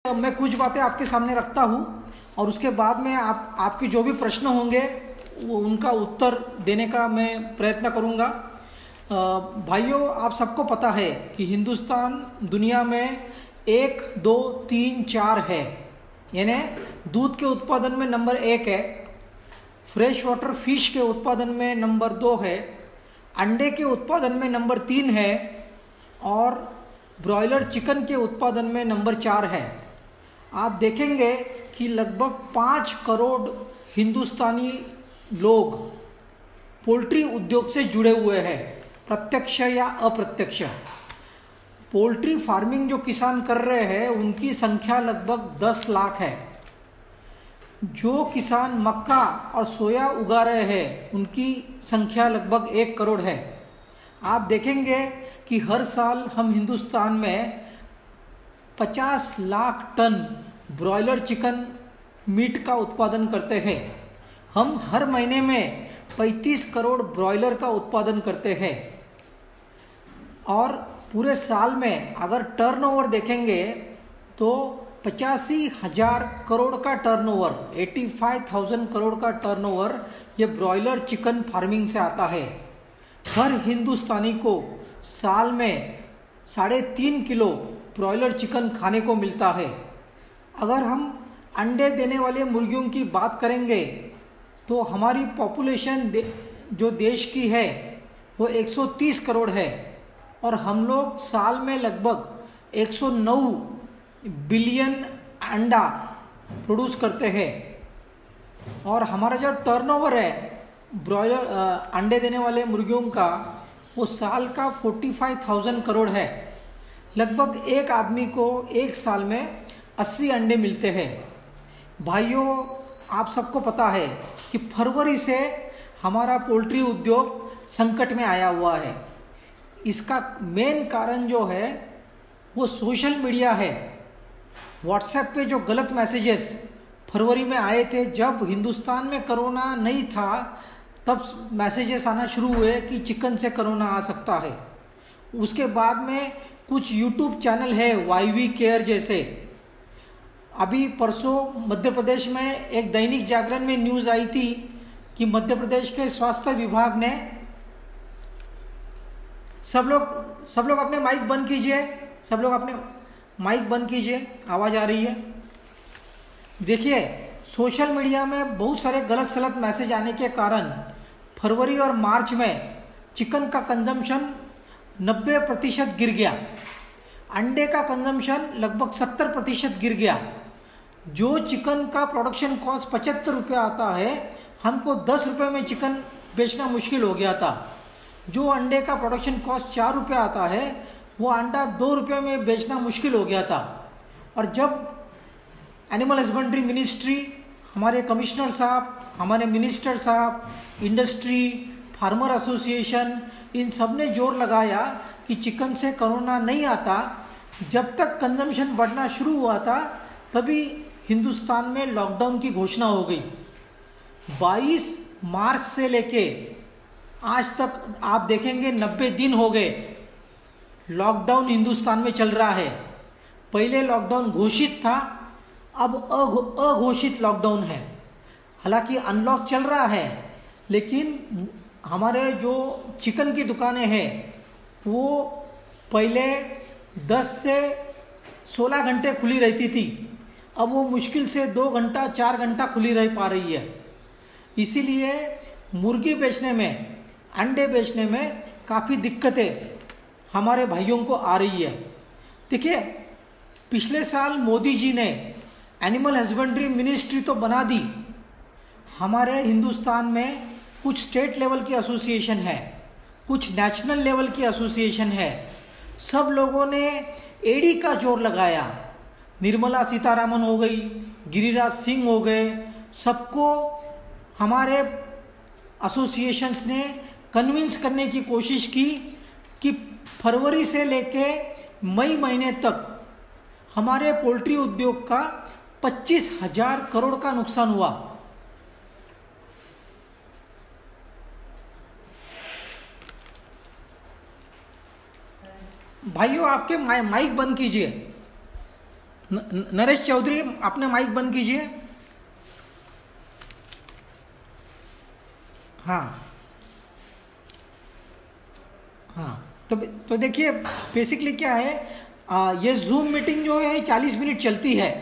मैं कुछ बातें आपके सामने रखता हूँ और उसके बाद में आपके जो भी प्रश्न होंगे वो उनका उत्तर देने का मैं प्रयत्न करूँगा। भाइयों, आप सबको पता है कि हिंदुस्तान दुनिया में 1, 2, 3, 4 है। यानी दूध के उत्पादन में नंबर 1 है, फ्रेश वाटर फिश के उत्पादन में नंबर 2 है, अंडे के उत्पादन में नंबर 3 है और ब्रॉयलर चिकन के उत्पादन में नंबर 4 है। आप देखेंगे कि लगभग 5 करोड़ हिंदुस्तानी लोग पोल्ट्री उद्योग से जुड़े हुए हैं, प्रत्यक्ष या अप्रत्यक्ष। पोल्ट्री फार्मिंग जो किसान कर रहे हैं उनकी संख्या लगभग 10 लाख है। जो किसान मक्का और सोया उगा रहे हैं उनकी संख्या लगभग 1 करोड़ है। आप देखेंगे कि हर साल हम हिंदुस्तान में 50 lakh tonne broiler chicken meat का उत्पादन करते हैं। हम हर महीने में 35 करोड़ ब्रॉयलर का उत्पादन करते हैं और पूरे साल में अगर टर्नओवर देखेंगे तो 85,000 करोड़ का टर्नओवर, 85,000 करोड़ का टर्नओवर ये ब्रॉयलर चिकन फार्मिंग से आता है। हर हिंदुस्तानी को साल में 3.5 किलो ब्रॉयलर चिकन खाने को मिलता है। अगर हम अंडे देने वाले मुर्गियों की बात करेंगे तो हमारी पॉपुलेशन जो देश की है वो 130 करोड़ है और हम लोग साल में लगभग 109 बिलियन अंडा प्रोड्यूस करते हैं। और हमारा जो टर्नओवर है ब्रॉयलर अंडे देने वाले मुर्गियों का वो साल का 45,000 करोड़ है। लगभग एक आदमी को एक साल में 80 अंडे मिलते हैं। भाइयों, आप सबको पता है कि फरवरी से हमारा पोल्ट्री उद्योग संकट में आया हुआ है। इसका मेन कारण जो है वो सोशल मीडिया है। व्हाट्सएप पे जो गलत मैसेजेस फरवरी में आए थे, जब हिंदुस्तान में कोरोना नहीं था तब मैसेजेस आना शुरू हुए कि चिकन से कोरोना आ सकता है। उसके बाद में कुछ यूट्यूब चैनल है वाईवी केयर जैसे। अभी परसों मध्य प्रदेश में एक दैनिक जागरण में न्यूज़ आई थी कि मध्य प्रदेश के स्वास्थ्य विभाग ने सब लोग अपने माइक बंद कीजिए, सब लोग अपने माइक बंद कीजिए, आवाज़ आ रही है। देखिए, सोशल मीडिया में बहुत सारे गलत सलत मैसेज आने के कारण फरवरी और मार्च में चिकन का कंजम्पशन 90% गिर गया, अंडे का कंजम्पशन लगभग 70% गिर गया। जो चिकन का प्रोडक्शन कॉस्ट 75 रुपये आता है, हमको 10 रुपये में चिकन बेचना मुश्किल हो गया था। जो अंडे का प्रोडक्शन कॉस्ट 4 रुपये आता है वो अंडा 2 रुपये में बेचना मुश्किल हो गया था। और जब एनिमल हस्बेंड्री मिनिस्ट्री, हमारे कमिश्नर साहब, हमारे मिनिस्टर साहब, इंडस्ट्री, फार्मर एसोसिएशन, इन सब ने जोर लगाया कि चिकन से कोरोना नहीं आता, जब तक कंजम्पशन बढ़ना शुरू हुआ था तभी हिंदुस्तान में लॉकडाउन की घोषणा हो गई। 22 मार्च से लेके आज तक आप देखेंगे 90 दिन हो गए लॉकडाउन हिंदुस्तान में चल रहा है। पहले लॉकडाउन घोषित था, अब अघोषित लॉकडाउन है। हालांकि अनलॉक चल रहा है, लेकिन हमारे जो चिकन की दुकानें हैं वो पहले 10 से 16 घंटे खुली रहती थी, अब वो मुश्किल से 2 घंटा 4 घंटा खुली रह पा रही है। इसीलिए मुर्गी बेचने में, अंडे बेचने में काफ़ी दिक्कतें हमारे भाइयों को आ रही है। देखिए, पिछले साल मोदी जी ने एनिमल हस्बेंड्री मिनिस्ट्री तो बना दी। हमारे हिंदुस्तान में कुछ स्टेट लेवल की एसोसिएशन है, कुछ नेशनल लेवल की एसोसिएशन है। सब लोगों ने एडी का जोर लगाया। निर्मला सीतारामन हो गई, गिरिराज सिंह हो गए, सबको हमारे एसोसिएशंस ने कन्विंस करने की कोशिश की कि फरवरी से लेके मई महीने तक हमारे पोल्ट्री उद्योग का 25,000 करोड़ का नुकसान हुआ। भाइयों, आपके माइक बंद कीजिए। नरेश चौधरी, अपने माइक बंद कीजिए। हाँ हाँ, तो देखिए बेसिकली क्या है, ये जूम मीटिंग जो है 40 मिनट चलती है।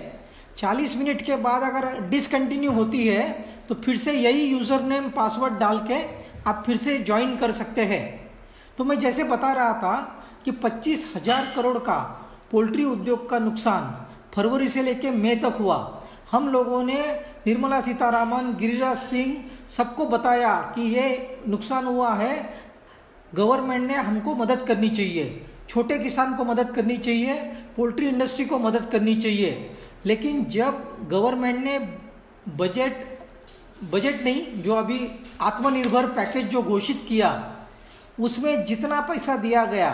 40 मिनट के बाद अगर डिसकंटिन्यू होती है तो फिर से यही यूज़र नेम पासवर्ड डाल के आप फिर से ज्वाइन कर सकते हैं। तो मैं जैसे बता रहा था कि 25,000 करोड़ का पोल्ट्री उद्योग का नुकसान फरवरी से लेकर मई तक हुआ। हम लोगों ने निर्मला सीतारामन, गिरिराज सिंह सबको बताया कि ये नुकसान हुआ है, गवर्नमेंट ने हमको मदद करनी चाहिए, छोटे किसान को मदद करनी चाहिए, पोल्ट्री इंडस्ट्री को मदद करनी चाहिए। लेकिन जब गवर्नमेंट ने बजट नहीं, जो अभी आत्मनिर्भर पैकेज जो घोषित किया, उसमें जितना पैसा दिया गया,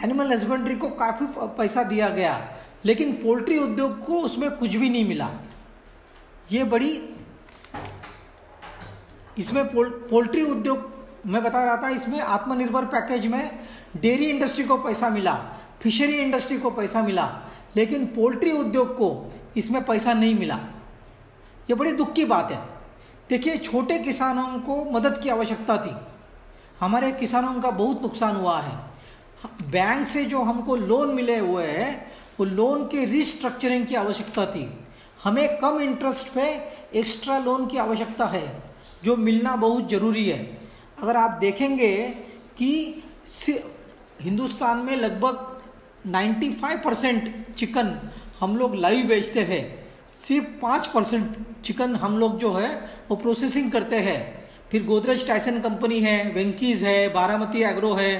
एनिमल हस्बेंड्री को काफ़ी पैसा दिया गया, लेकिन पोल्ट्री उद्योग को उसमें कुछ भी नहीं मिला। ये बड़ी, इसमें पोल्ट्री उद्योग, मैं बता रहा था, इसमें आत्मनिर्भर पैकेज में डेयरी इंडस्ट्री को पैसा मिला, फिशरी इंडस्ट्री को पैसा मिला, लेकिन पोल्ट्री उद्योग को इसमें पैसा नहीं मिला। ये बड़ी दुख की बात है। देखिए, छोटे किसानों को मदद की आवश्यकता थी, हमारे किसानों का बहुत नुकसान हुआ है। बैंक से जो हमको लोन मिले हुए हैं, वो लोन के रिस्ट्रक्चरिंग की आवश्यकता थी। हमें कम इंटरेस्ट पे एक्स्ट्रा लोन की आवश्यकता है, जो मिलना बहुत ज़रूरी है। अगर आप देखेंगे कि हिंदुस्तान में लगभग 95% चिकन हम लोग लाइव बेचते हैं, सिर्फ 5% चिकन हम लोग जो है वो प्रोसेसिंग करते हैं। फिर गोदरेज टाइसन कंपनी है, वेंकीज है, बारामती एग्रो है,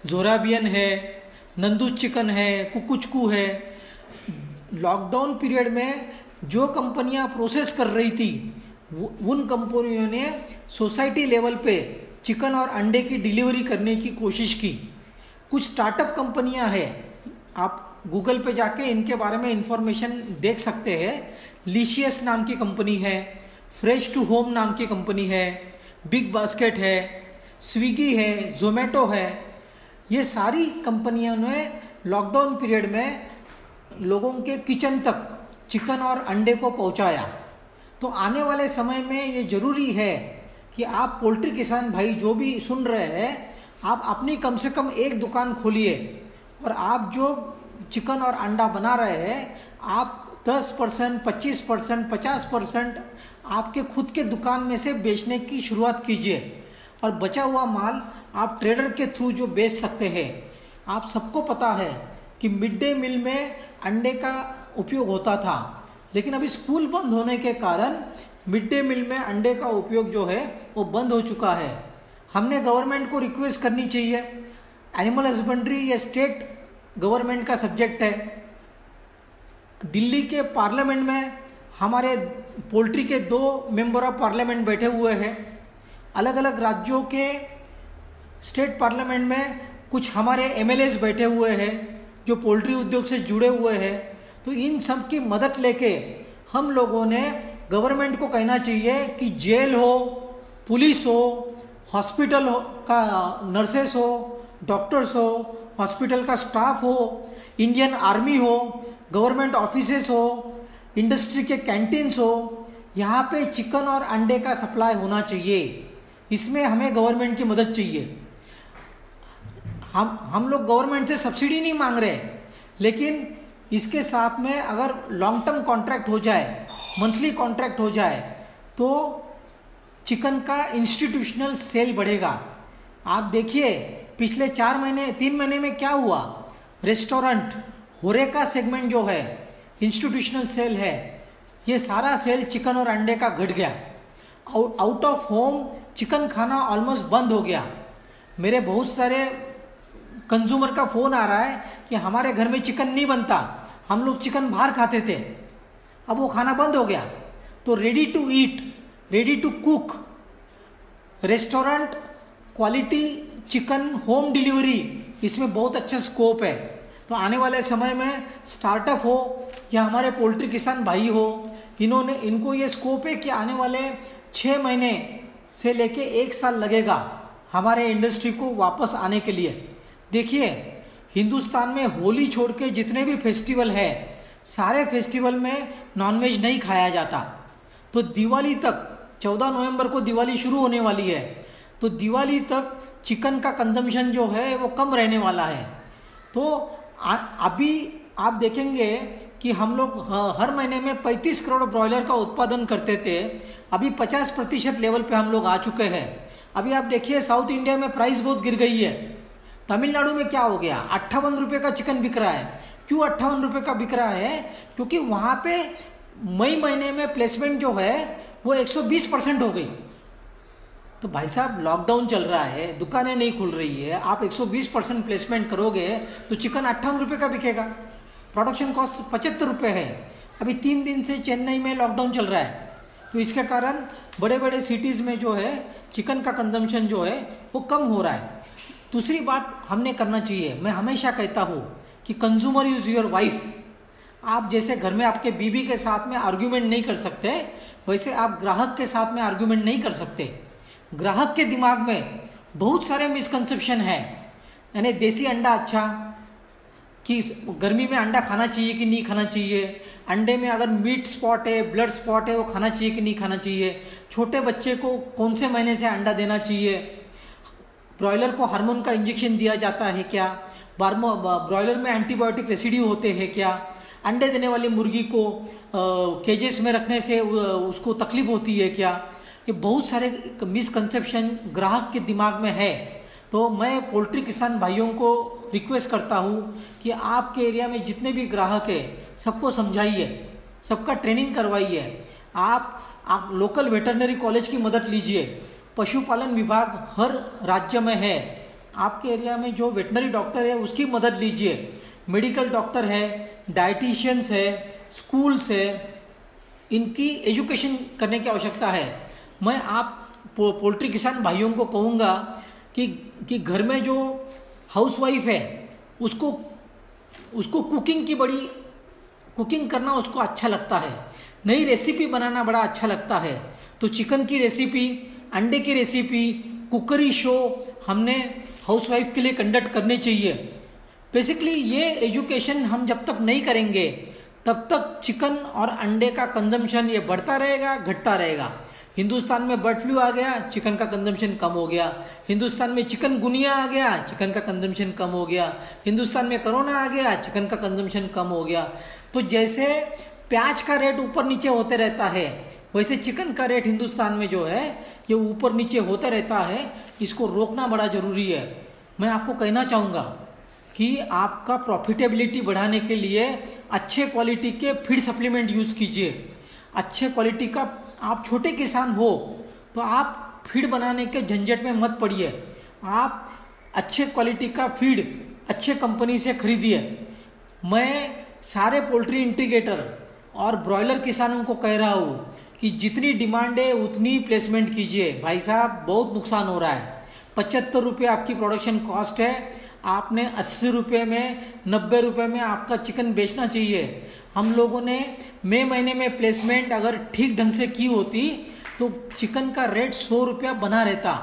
जोराबियन है, नंदू चिकन है, कुकुचकू है। लॉकडाउन पीरियड में जो कंपनियां प्रोसेस कर रही थी, उन कंपनियों ने सोसाइटी लेवल पे चिकन और अंडे की डिलीवरी करने की कोशिश की। कुछ स्टार्टअप कंपनियां हैं, आप गूगल पे जाके इनके बारे में इंफॉर्मेशन देख सकते हैं। लिशियस नाम की कंपनी है, फ्रेश टू होम नाम की कंपनी है, बिग बास्केट है, स्विगी है, जोमेटो है। ये सारी कंपनियों ने लॉकडाउन पीरियड में लोगों के किचन तक चिकन और अंडे को पहुंचाया। तो आने वाले समय में ये ज़रूरी है कि आप पोल्ट्री किसान भाई जो भी सुन रहे हैं, आप अपनी कम से कम एक दुकान खोलिए, और आप जो चिकन और अंडा बना रहे हैं, आप 10%, 25%, 50% आपके खुद के दुकान में से बेचने की शुरुआत कीजिए, और बचा हुआ माल आप ट्रेडर के थ्रू जो बेच सकते हैं। आप सबको पता है कि मिड डे मील में अंडे का उपयोग होता था, लेकिन अभी स्कूल बंद होने के कारण मिड डे मील में अंडे का उपयोग जो है वो बंद हो चुका है। हमने गवर्नमेंट को रिक्वेस्ट करनी चाहिए। एनिमल हस्बेंड्री ये स्टेट गवर्नमेंट का सब्जेक्ट है। दिल्ली के पार्लियामेंट में हमारे पोल्ट्री के 2 मेंबर ऑफ पार्लियामेंट बैठे हुए हैं। अलग अलग राज्यों के स्टेट पार्लियामेंट में कुछ हमारे एमएलएस बैठे हुए हैं जो पोल्ट्री उद्योग से जुड़े हुए हैं। तो इन सब की मदद लेके हम लोगों ने गवर्नमेंट को कहना चाहिए कि जेल हो, पुलिस हो, हॉस्पिटल हो का नर्सेस हो, डॉक्टर्स हो, हॉस्पिटल का स्टाफ हो, इंडियन आर्मी हो, गवर्नमेंट ऑफिसेस हो, इंडस्ट्री के कैंटीन्स हो, यहाँ पे चिकन और अंडे का सप्लाई होना चाहिए। इसमें हमें गवर्नमेंट की मदद चाहिए। हम लोग गवर्नमेंट से सब्सिडी नहीं मांग रहे, लेकिन इसके साथ में अगर लॉन्ग टर्म कॉन्ट्रैक्ट हो जाए, मंथली कॉन्ट्रैक्ट हो जाए, तो चिकन का इंस्टीट्यूशनल सेल बढ़ेगा। आप देखिए पिछले 3 महीने में क्या हुआ। रेस्टोरेंट, होरेका सेगमेंट जो है, इंस्टीट्यूशनल सेल है, ये सारा सेल चिकन और अंडे का घट गया। आउट ऑफ होम चिकन खाना ऑलमोस्ट बंद हो गया। मेरे बहुत सारे कंज्यूमर का फ़ोन आ रहा है कि हमारे घर में चिकन नहीं बनता, हम लोग चिकन बाहर खाते थे, अब वो खाना बंद हो गया। तो ready to eat, ready to cook restaurant, quality chicken, home delivery, इसमें बहुत अच्छा स्कोप है। तो आने वाले समय में स्टार्टअप हो या हमारे पोल्ट्री किसान भाई हो, इनको ये स्कोप है कि आने वाले 6 महीने से लेके 1 साल लगेगा हमारे इंडस्ट्री को वापस आने के लिए। देखिए, हिंदुस्तान में होली छोड़ के जितने भी फेस्टिवल है, सारे फेस्टिवल में नॉनवेज नहीं खाया जाता। तो दिवाली तक 14 नवंबर को दिवाली शुरू होने वाली है, तो दिवाली तक चिकन का कंजम्पशन जो है वो कम रहने वाला है। तो अभी आप देखेंगे कि हम लोग हर महीने में 35 करोड़ ब्रॉयलर का उत्पादन करते थे, अभी 50% लेवल पे हम लोग आ चुके हैं। अभी आप देखिए साउथ इंडिया में प्राइस बहुत गिर गई है। तमिलनाडु में क्या हो गया, 58 रुपये का चिकन बिक रहा है। क्यों 58 रुपये का बिक रहा है? क्योंकि वहाँ पे मई महीने में प्लेसमेंट जो है वो 120% हो गई। तो भाई साहब लॉकडाउन चल रहा है, दुकानें नहीं खुल रही है, आप 120% प्लेसमेंट करोगे तो चिकन 58 रुपये का बिकेगा। प्रोडक्शन कॉस्ट 75 रुपये है। अभी 3 दिन से चेन्नई में लॉकडाउन चल रहा है, तो इसके कारण बड़े बड़े सिटीज़ में जो है चिकन का कंजम्पशन जो है वो कम हो रहा है। दूसरी बात हमने करना चाहिए, मैं हमेशा कहता हूँ कि कंज्यूमर इज़ योर वाइफ। आप जैसे घर में आपके बीवी के साथ में आर्ग्यूमेंट नहीं कर सकते, वैसे आप ग्राहक के साथ में आर्ग्यूमेंट नहीं कर सकते। ग्राहक के दिमाग में बहुत सारे मिसकंसेप्शन है, यानी देसी अंडा अच्छा, कि गर्मी में अंडा खाना चाहिए कि नहीं खाना चाहिए, अंडे में अगर मीट स्पॉट है, ब्लड स्पॉट है, वो खाना चाहिए कि नहीं खाना चाहिए, छोटे बच्चे को कौन से महीने से अंडा देना चाहिए, ब्रॉयलर को हार्मोन का इंजेक्शन दिया जाता है क्या, ब्रॉयलर में एंटीबायोटिक रेसिड्यू होते हैं क्या, अंडे देने वाली मुर्गी को केजेस में रखने से उसको तकलीफ होती है क्या। ये बहुत सारे मिसकंसेप्शन ग्राहक के दिमाग में है। तो मैं पोल्ट्री किसान भाइयों को रिक्वेस्ट करता हूँ कि आपके एरिया में जितने भी ग्राहक है सबको समझाइए, सबका ट्रेनिंग करवाइए। आप लोकल वेटरनरी कॉलेज की मदद लीजिए। पशुपालन विभाग हर राज्य में है, आपके एरिया में जो वेटनरी डॉक्टर है उसकी मदद लीजिए। मेडिकल डॉक्टर है, डाइटिशियंस है, स्कूल्स है, इनकी एजुकेशन करने की आवश्यकता है। मैं आप पोल्ट्री किसान भाइयों को कहूँगा कि घर में जो हाउसवाइफ है उसको कुकिंग करना उसको अच्छा लगता है, नई रेसिपी बनाना बड़ा अच्छा लगता है। तो चिकन की रेसिपी, अंडे की रेसिपी, कुकरी शो हमने हाउसवाइफ के लिए कंडक्ट करने चाहिए। बेसिकली ये एजुकेशन हम जब तक नहीं करेंगे तब तक चिकन और अंडे का कंजम्पशन ये बढ़ता रहेगा, घटता रहेगा। हिंदुस्तान में बर्ड फ्लू आ गया, चिकन का कंजम्पशन कम हो गया। हिंदुस्तान में चिकन गुनिया आ गया, चिकन का कंजम्पशन कम हो गया। हिंदुस्तान में कोरोना आ गया, चिकन का कंजम्पशन कम हो गया। तो जैसे प्याज का रेट ऊपर नीचे होते रहता है, वैसे चिकन का रेट हिंदुस्तान में जो है ये ऊपर नीचे होता रहता है। इसको रोकना बड़ा ज़रूरी है। मैं आपको कहना चाहूँगा कि आपका प्रॉफिटेबिलिटी बढ़ाने के लिए अच्छे क्वालिटी के फीड सप्लीमेंट यूज़ कीजिए। अच्छे क्वालिटी का, आप छोटे किसान हो तो आप फीड बनाने के झंझट में मत पड़िए। आप अच्छे क्वालिटी का फीड अच्छे कंपनी से खरीदिए। मैं सारे पोल्ट्री इंटीग्रेटर और ब्रॉयलर किसानों को कह रहा हूँ कि जितनी डिमांड है उतनी प्लेसमेंट कीजिए। भाई साहब बहुत नुकसान हो रहा है। 75 रुपये आपकी प्रोडक्शन कॉस्ट है, आपने 80 रुपये में, 90 रुपये में आपका चिकन बेचना चाहिए। हम लोगों ने मई महीने में प्लेसमेंट अगर ठीक ढंग से की होती तो चिकन का रेट 100 रुपया बना रहता।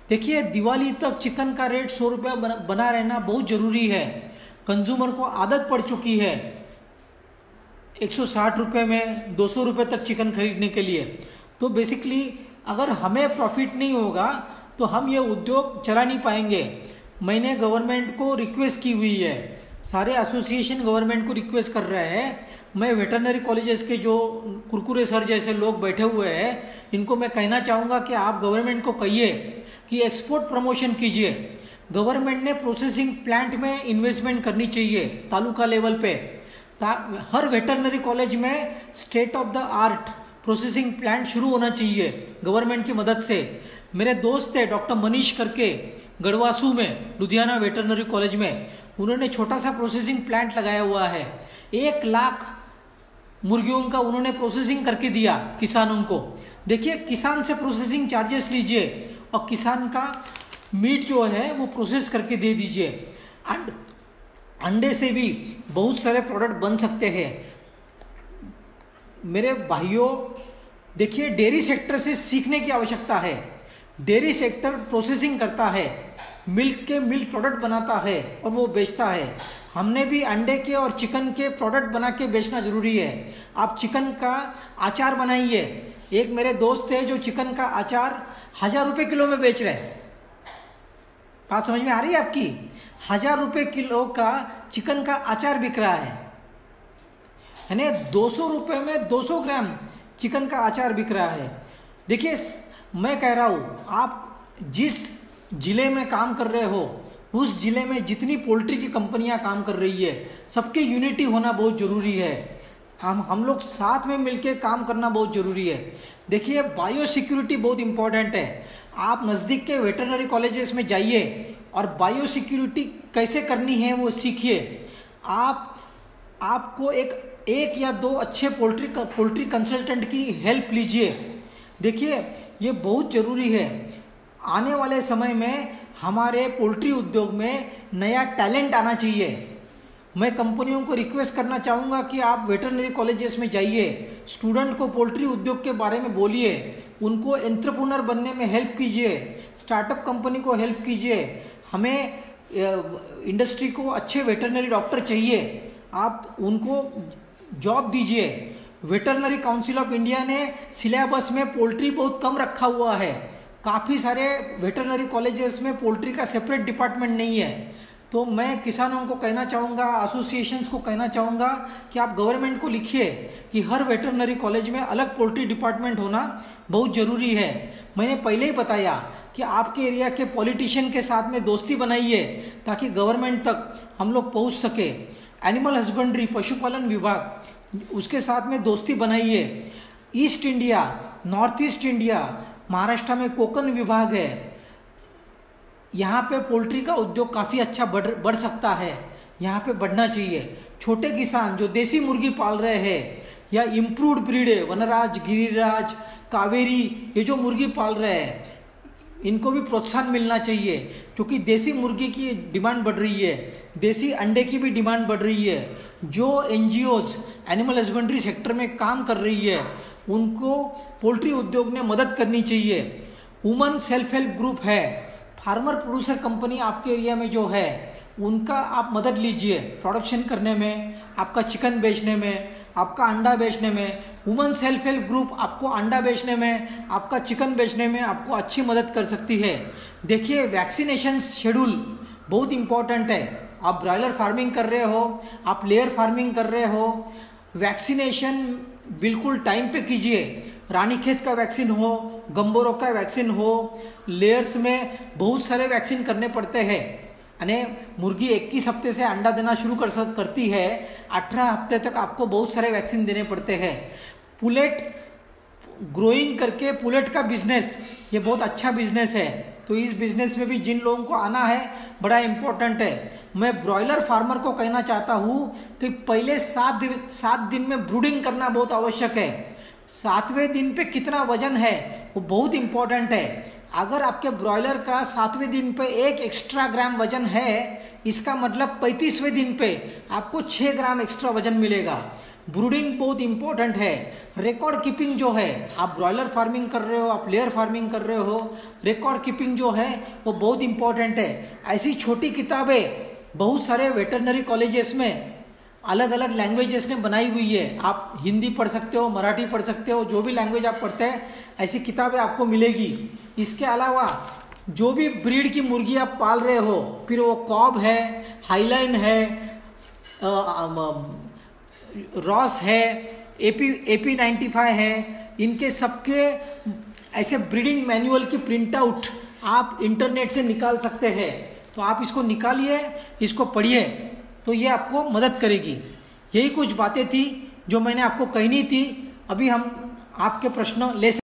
देखिए दिवाली तक चिकन का रेट 100 रुपया बना रहना बहुत ज़रूरी है। कंज्यूमर को आदत पड़ चुकी है 160 रुपये में 200 रुपये तक चिकन खरीदने के लिए। तो बेसिकली अगर हमें प्रॉफिट नहीं होगा तो हम ये उद्योग चला नहीं पाएंगे। मैंने गवर्नमेंट को रिक्वेस्ट की हुई है, सारे एसोसिएशन गवर्नमेंट को रिक्वेस्ट कर रहे हैं। मैं वेटरनरी कॉलेजेस के जो कुरकुरे सर जैसे लोग बैठे हुए हैं इनको मैं कहना चाहूँगा कि आप गवर्नमेंट को कहिए कि एक्सपोर्ट प्रमोशन कीजिए। गवर्नमेंट ने प्रोसेसिंग प्लांट में इन्वेस्टमेंट करनी चाहिए तालुका लेवल पे। हर वेटरनरी कॉलेज में state of the art processing plant शुरू होना चाहिए गवर्नमेंट की मदद से। मेरे दोस्त है डॉक्टर मनीष करके गढ़वासू में लुधियाना वेटरनरी कॉलेज में, उन्होंने छोटा सा प्रोसेसिंग प्लांट लगाया हुआ है। 1 लाख मुर्गियों का उन्होंने प्रोसेसिंग करके दिया किसानों को। देखिए किसान से प्रोसेसिंग चार्जेस लीजिए और किसान का मीट जो है वो प्रोसेस करके दे दीजिए। अंडे से भी बहुत सारे प्रोडक्ट बन सकते हैं। मेरे भाइयों देखिए डेयरी सेक्टर से सीखने की आवश्यकता है। डेयरी सेक्टर प्रोसेसिंग करता है, मिल्क प्रोडक्ट बनाता है और वो बेचता है। हमने भी अंडे के और चिकन के प्रोडक्ट बना के बेचना जरूरी है। आप चिकन का अचार बनाइए। एक मेरे दोस्त थे जो चिकन का अचार 1000 रुपये किलो में बेच रहे हैं। बात समझ में आ रही है आपकी? 1000 रुपये किलो का चिकन का अचार बिक रहा है, यानी 200 रुपये में 200 ग्राम चिकन का अचार बिक रहा है। देखिए, मैं कह रहा हूँ, आप जिस जिले में काम कर रहे हो उस जिले में जितनी पोल्ट्री की कंपनियां काम कर रही है, सबके यूनिटी होना बहुत जरूरी है। हम लोग साथ में मिलके काम करना बहुत जरूरी है। देखिए, बायो सिक्योरिटी बहुत इंपॉर्टेंट है। आप नज़दीक के वेटरनरी कॉलेजेस में जाइए और बायो सिक्योरिटी कैसे करनी है वो सीखिए। आपको एक या दो अच्छे पोल्ट्री कंसल्टेंट की हेल्प लीजिए। देखिए, ये बहुत ज़रूरी है। आने वाले समय में हमारे पोल्ट्री उद्योग में नया टैलेंट आना चाहिए। मैं कंपनियों को रिक्वेस्ट करना चाहूँगा कि आप वेटरनरी कॉलेजेस में जाइए, स्टूडेंट को पोल्ट्री उद्योग के बारे में बोलिए, उनको एंटरप्रेन्योर बनने में हेल्प कीजिए, स्टार्टअप कंपनी को हेल्प कीजिए। हमें इंडस्ट्री को अच्छे वेटरनरी डॉक्टर चाहिए, आप उनको जॉब दीजिए। वेटरनरी काउंसिल ऑफ इंडिया ने सिलेबस में पोल्ट्री बहुत कम रखा हुआ है। काफ़ी सारे वेटरनरी कॉलेजेस में पोल्ट्री का सेपरेट डिपार्टमेंट नहीं है। तो मैं किसानों को कहना चाहूँगा, एसोसिएशंस को कहना चाहूँगा कि आप गवर्नमेंट को लिखिए कि हर वेटरनरी कॉलेज में अलग पोल्ट्री डिपार्टमेंट होना बहुत ज़रूरी है। मैंने पहले ही बताया कि आपके एरिया के पॉलिटिशियन के साथ में दोस्ती बनाइए ताकि गवर्नमेंट तक हम लोग पहुँच सके। एनिमल हस्बेंड्री, पशुपालन विभाग, उसके साथ में दोस्ती बनाइए। East India, north east India, Maharashtra में कोकण विभाग है, यहाँ पे पोल्ट्री का उद्योग काफ़ी अच्छा बढ़ सकता है। यहाँ पे बढ़ना चाहिए। छोटे किसान जो देसी मुर्गी पाल रहे हैं या इम्प्रूव्ड ब्रीड है, वनराज, गिरिराज, कावेरी, ये जो मुर्गी पाल रहे हैं, इनको भी प्रोत्साहन मिलना चाहिए क्योंकि देसी मुर्गी की डिमांड बढ़ रही है, देसी अंडे की भी डिमांड बढ़ रही है। जो NGOs एनिमल हस्बेंड्री सेक्टर में काम कर रही है उनको पोल्ट्री उद्योग ने मदद करनी चाहिए। वुमन सेल्फ हेल्प ग्रुप है, फार्मर प्रोड्यूसर कंपनी आपके एरिया में जो है उनका आप मदद लीजिए प्रोडक्शन करने में, आपका चिकन बेचने में, आपका अंडा बेचने में। वुमन सेल्फ हेल्प ग्रुप आपको अंडा बेचने में, आपका चिकन बेचने में आपको अच्छी मदद कर सकती है। देखिए, वैक्सीनेशन शेड्यूल बहुत इंपॉर्टेंट है। आप ब्रॉयलर फार्मिंग कर रहे हो, आप लेयर फार्मिंग कर रहे हो, वैक्सीनेशन बिल्कुल टाइम पे कीजिए। रानीखेत का वैक्सीन हो, गंबोरो का वैक्सीन हो, लेयर्स में बहुत सारे वैक्सीन करने पड़ते हैं। यानी मुर्गी 21 हफ्ते से अंडा देना शुरू करती है, 18 हफ्ते तक आपको बहुत सारे वैक्सीन देने पड़ते हैं। पुलेट ग्रोइंग करके पुलेट का बिजनेस, ये बहुत अच्छा बिजनेस है। तो इस बिजनेस में भी जिन लोगों को आना है बड़ा इम्पोर्टेंट है। मैं ब्रॉयलर फार्मर को कहना चाहता हूँ कि पहले 7 दिन में ब्रूडिंग करना बहुत आवश्यक है। 7वें दिन पे कितना वजन है वो बहुत इम्पोर्टेंट है। अगर आपके ब्रॉयलर का 7वें दिन पे 1 एक्स्ट्रा ग्राम वजन है, इसका मतलब 35वें दिन पे आपको 6 ग्राम एक्स्ट्रा वजन मिलेगा। ब्रूडिंग बहुत इंपॉर्टेंट है। रिकॉर्ड कीपिंग जो है, आप ब्रॉयलर फार्मिंग कर रहे हो, आप लेयर फार्मिंग कर रहे हो, रिकॉर्ड कीपिंग जो है वो बहुत इंपॉर्टेंट है। ऐसी छोटी किताबें बहुत सारे वेटरनरी कॉलेजेस में अलग अलग लैंग्वेजेस ने बनाई हुई है। आप हिंदी पढ़ सकते हो, मराठी पढ़ सकते हो, जो भी लैंग्वेज आप पढ़ते हैं ऐसी किताबें आपको मिलेगी। इसके अलावा जो भी ब्रीड की मुर्गी आप पाल रहे हो, फिर वो कॉब है, हाईलाइन है, रॉस है, AP 95 है, इनके सबके ऐसे ब्रीडिंग मैनुअल की प्रिंट आउट आप इंटरनेट से निकाल सकते हैं। तो आप इसको निकालिए, इसको पढ़िए, तो ये आपको मदद करेगी। यही कुछ बातें थी जो मैंने आपको कहनी थी। अभी हम आपके प्रश्न ले सकते